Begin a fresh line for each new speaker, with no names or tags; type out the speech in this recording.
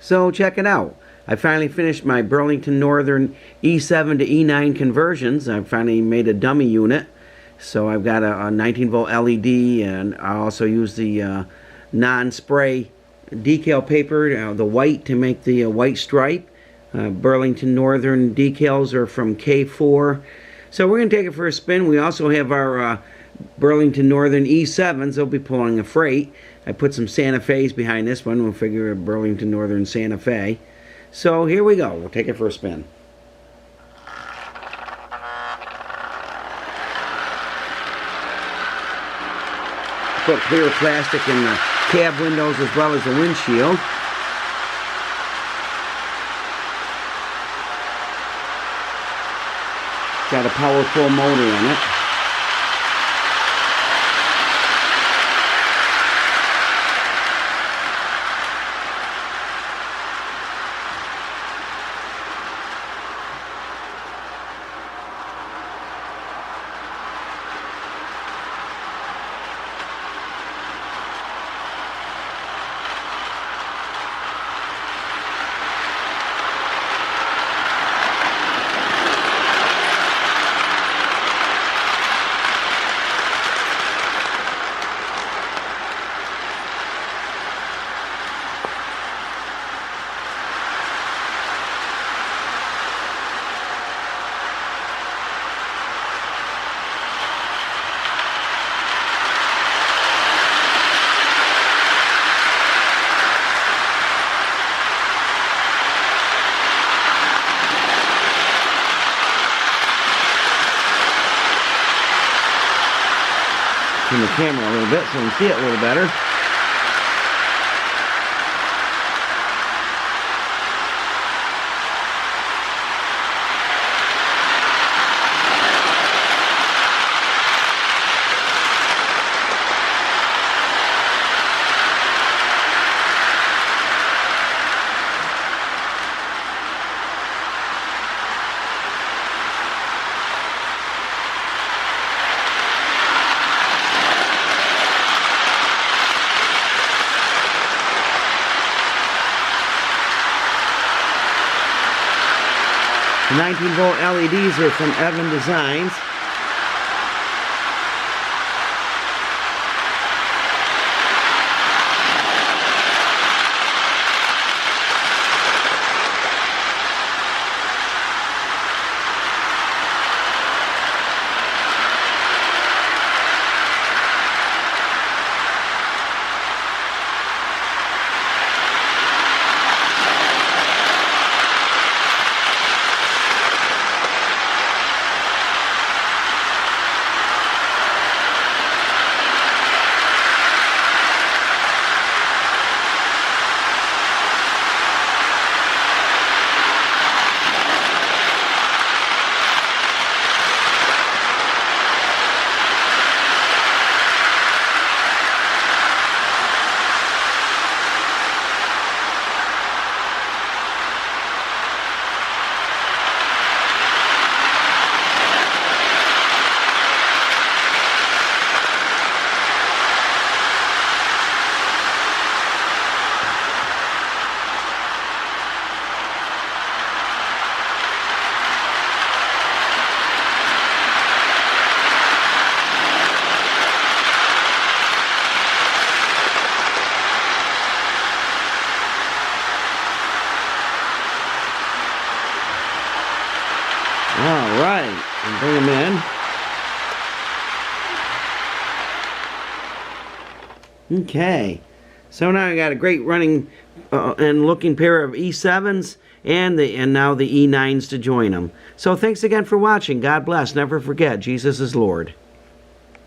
So check it out. I finally finished my Burlington Northern E7 to E9 conversions. I finally made a dummy unit. So I've got a 19 volt LED, and I also use the non-spray decal paper, the white, to make the white stripe. Burlington Northern decals are from K4. So we're going to take it for a spin. We also have our Burlington Northern E7s. They'll be pulling a freight. I put some Santa Fe's behind this one. We'll figure a Burlington Northern Santa Fe. So here we go. We'll take it for a spin. Put clear plastic in the cab windows as well as the windshield. Got a powerful motor in it. In the camera a little bit so you can see it a little better. The 19 volt LEDs are from Evan Designs. Alright, and bring them in. Okay, so now I got a great running and looking pair of E7s and now the E9s to join them. So thanks again for watching. God bless. Never forget, Jesus is Lord.